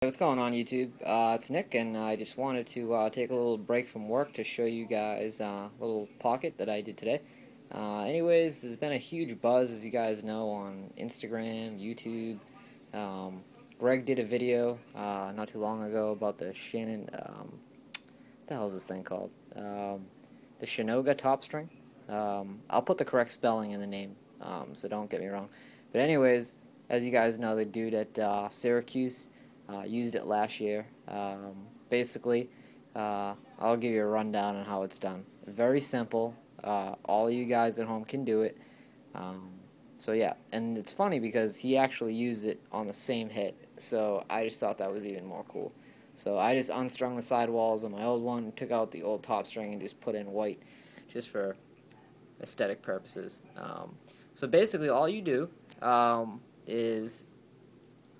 What's going on YouTube? It's Nick, and I just wanted to take a little break from work to show you guys a little pocket that I did today. Anyways, there's been a huge buzz, as you guys know, on Instagram, YouTube. Greg did a video not too long ago about the what the hell is this thing called? The Chenango Topstring. I'll put the correct spelling in the name, so don't get me wrong. But anyways, as you guys know, the dude at Syracuse used it last year. Basically, I'll give you a rundown on how it's done. Very simple. All of you guys at home can do it. So yeah, and it's funny because he actually used it on the same hit, so I just thought that was even more cool. So I just unstrung the sidewalls on my old one, took out the old top string, and just put in white, just for aesthetic purposes. So basically, all you do is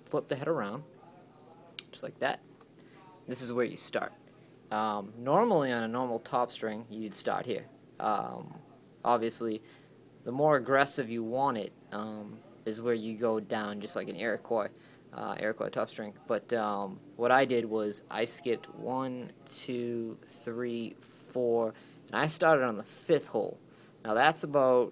flip the head around, just like that. This is where you start. Normally on a normal top string, you'd start here. Obviously, the more aggressive you want it is where you go down, just like an Iroquois top string. But what I did was I skipped 1, 2, 3, 4, and I started on the 5th hole. Now that's about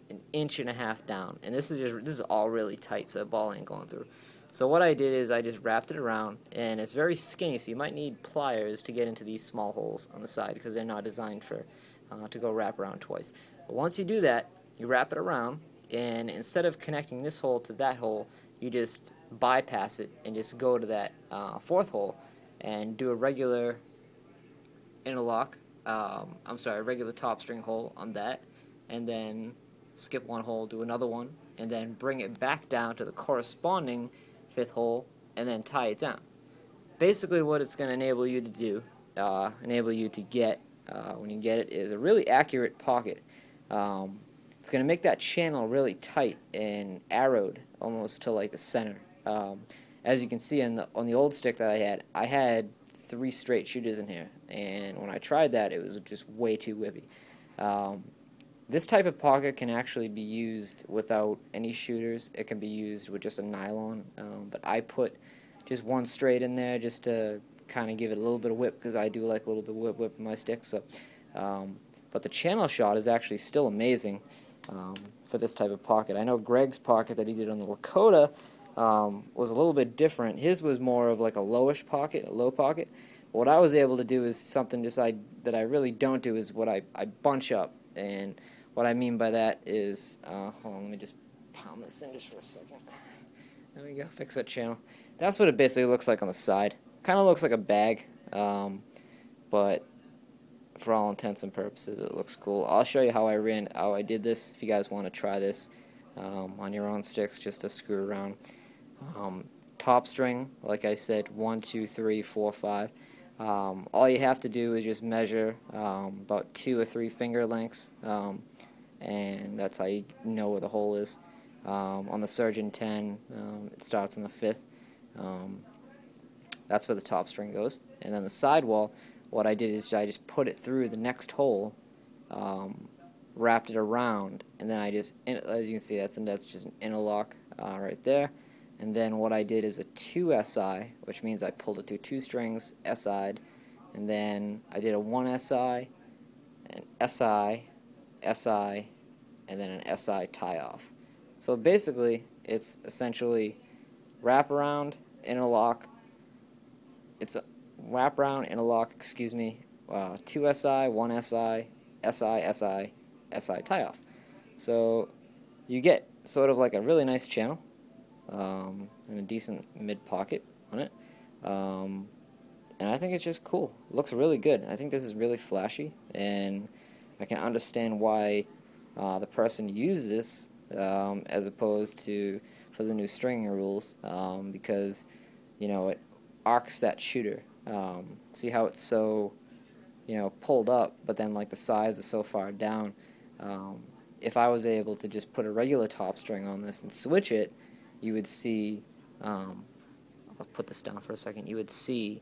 an 1.5 inches down, and this is all really tight, so the ball ain't going through. So what I did is I just wrapped it around, and it's very skinny, so you might need pliers to get into these small holes on the side because they're not designed for to go wrap around twice. But once you do that, you wrap it around, and instead of connecting this hole to that hole, you just bypass it and just go to that 4th hole and do a regular interlock. A regular top string hole on that, and then skip one hole, do another one, and then bring it back down to the corresponding 5th hole, and then tie it down. Basically, what it's going to enable you to do, get when you get it, is a really accurate pocket. It's going to make that channel really tight and arrowed almost to like the center. As you can see on the old stick that I had 3 straight shooters in here, and when I tried that, it was just way too whippy. This type of pocket can actually be used without any shooters. It can be used with just a nylon, but I put just 1 straight in there just to kind of give it a little bit of whip, because I do like a little bit of whip in my stick. So, but the channel shot is actually still amazing for this type of pocket. I know Greg's pocket that he did on the Lakota was a little bit different. His was more of like a lowish pocket, a low pocket. What I was able to do is something that I really don't do, is what I bunch up. And what I mean by that is, hold on, let me just pound this in just for a second. There we go, fix that channel. That's what it basically looks like on the side. Kind of looks like a bag, but for all intents and purposes, it looks cool. I'll show you how I did this, if you guys want to try this on your own sticks, just to screw around. Top string, like I said, 1, 2, 3, 4, 5. All you have to do is just measure about 2 or 3 finger lengths, and that's how you know where the hole is. On the Surgeon 10, it starts on the 5th. That's where the top string goes. And then the sidewall, what I did is I just put it through the next hole, wrapped it around, and then as you can see, that's just an interlock right there. And then what I did is a 2 SI, which means I pulled it through 2 strings, SI'd, and then I did a 1 SI, an SI, SI, and then an SI tie-off. So basically, it's essentially wraparound, interlock. It's a wraparound, interlock, 2 SI, 1 SI, SI, SI, SI tie-off. So you get sort of like a really nice channel. And a decent mid pocket on it, and I think it's just cool. It looks really good. I think this is really flashy, and I can understand why the person used this as opposed to for the new stringing rules, because it arcs that shooter. See how it's so pulled up, but then like the sides are so far down. If I was able to just put a regular top string on this and switch it, you would see, I'll put this down for a second, you would see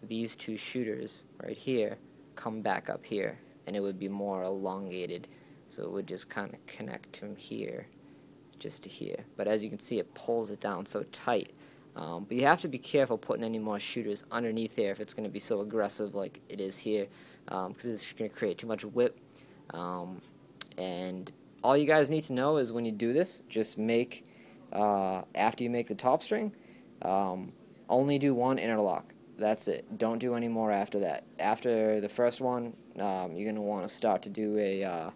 these 2 shooters right here come back up here, and it would be more elongated, so it would just kind of connect from here just to here. But as you can see, it pulls it down so tight. But you have to be careful putting any more shooters underneath here if it's going to be so aggressive like it is here, because it's going to create too much whip. And all you guys need to know is when you do this, just make, after you make the top string, only do one interlock. That's it. Don't do any more after that. After the first one, you're going to want to start to do a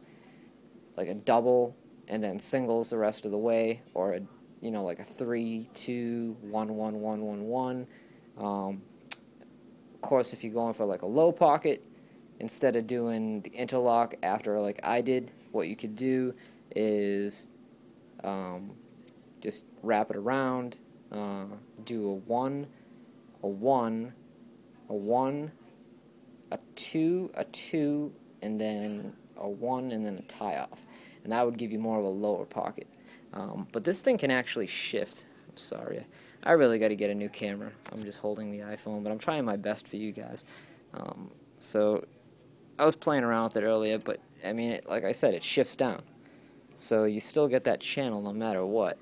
like a double and then singles the rest of the way, or a, like a 3, 2, 1, 1, 1, 1, 1. Of course, if you're going for like a low pocket, instead of doing the interlock after like I did, what you could do is just wrap it around, do a 1, a 1, a 1, a 2, a 2, and then a 1, and then a tie-off. And that would give you more of a lower pocket. But this thing can actually shift. I'm sorry. I really got to get a new camera. I'm just holding the iPhone, but I'm trying my best for you guys. So I was playing around with it earlier, but I mean, like I said, it shifts down. So you still get that channel no matter what.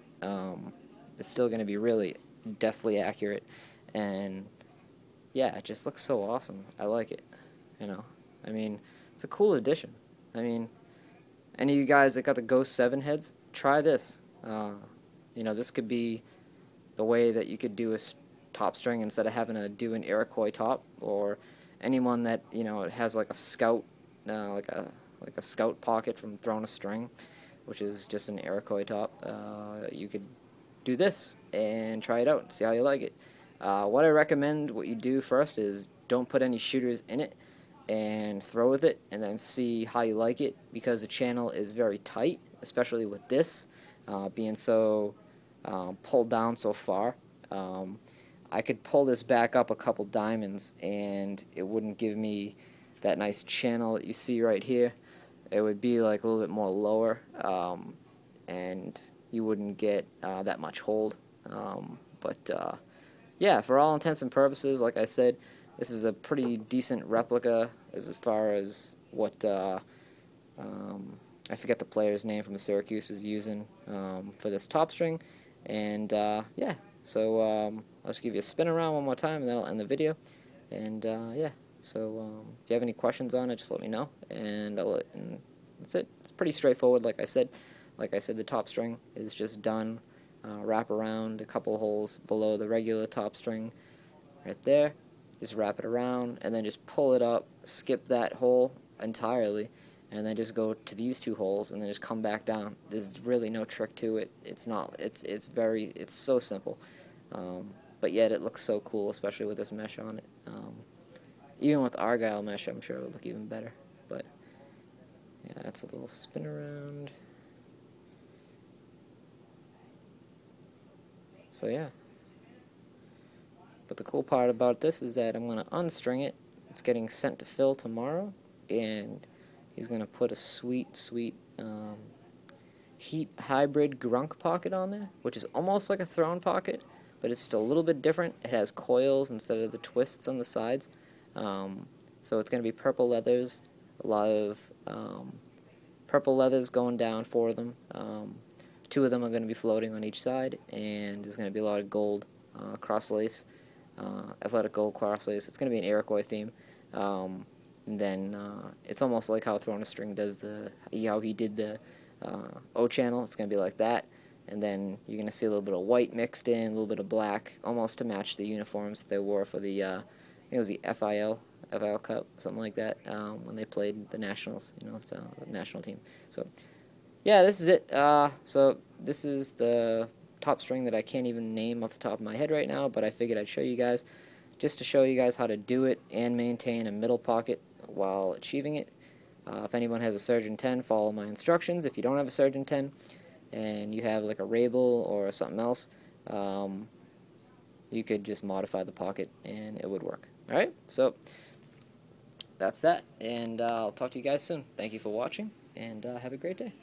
It's still going to be really deathly accurate. And yeah, it just looks so awesome. I like it. I mean, it's a cool addition. I mean, any of you guys that got the Ghost 7 heads, try this. This could be the way that you could do a top string instead of having to do an Iroquois top, or anyone that has like a scout, like a scout pocket from throwing a string, which is just an Iroquois top. You could do this and try it out and see how you like it. What I recommend, what you do first is don't put any shooters in it and throw with it, and then see how you like it, because the channel is very tight, especially with this being so pulled down so far. I could pull this back up a couple diamonds and it wouldn't give me that nice channel that you see right here. It would be like a little bit more lower, and you wouldn't get that much hold. Yeah, for all intents and purposes, like I said, this is a pretty decent replica as far as what I forget the player's name from Syracuse was using for this top string. And yeah, so I'll just give you a spin around one more time, and that'll end the video. And yeah, so if you have any questions on it, just let me know, and that's it. It's pretty straightforward, like I said. Like I said, the top string is just done. Wrap around a couple holes below the regular top string right there. Just wrap it around, and then just pull it up, skip that hole entirely, and then just go to these 2 holes, and then just come back down. There's really no trick to it. It's so simple, but yet it looks so cool, especially with this mesh on it. Even with Argyle mesh, I'm sure it would look even better. But yeah, that's a little spin around. So yeah. But the cool part about this is that I'm going to unstring it. It's getting sent to Phil tomorrow, and he's going to put a sweet heat hybrid grunk pocket on there, which is almost like a thrown pocket, but it's still a little bit different. It has coils instead of the twists on the sides. So it's going to be purple leathers, a lot of purple leathers going down, 4 of them. 2 of them are going to be floating on each side, and there's going to be a lot of gold cross lace. Athletic gold cross lace. It's going to be an Iroquois theme. And then it's almost like how Throwing a String does how he did the O channel. It's going to be like that. And then you're going to see a little bit of white mixed in, a little bit of black, almost to match the uniforms that they wore for the, I think it was the FIL Cup, something like that, when they played the Nationals. It's a national team. So, yeah, this is it. So this is the top string that I can't even name off the top of my head right now, but I figured I'd show you guys, just to show you guys how to do it and maintain a middle pocket while achieving it. If anyone has a Surgeon 10, follow my instructions. If you don't have a Surgeon 10 and you have like a Rabel or something else, you could just modify the pocket and it would work. Alright, so that's that, and I'll talk to you guys soon. Thank you for watching, and have a great day.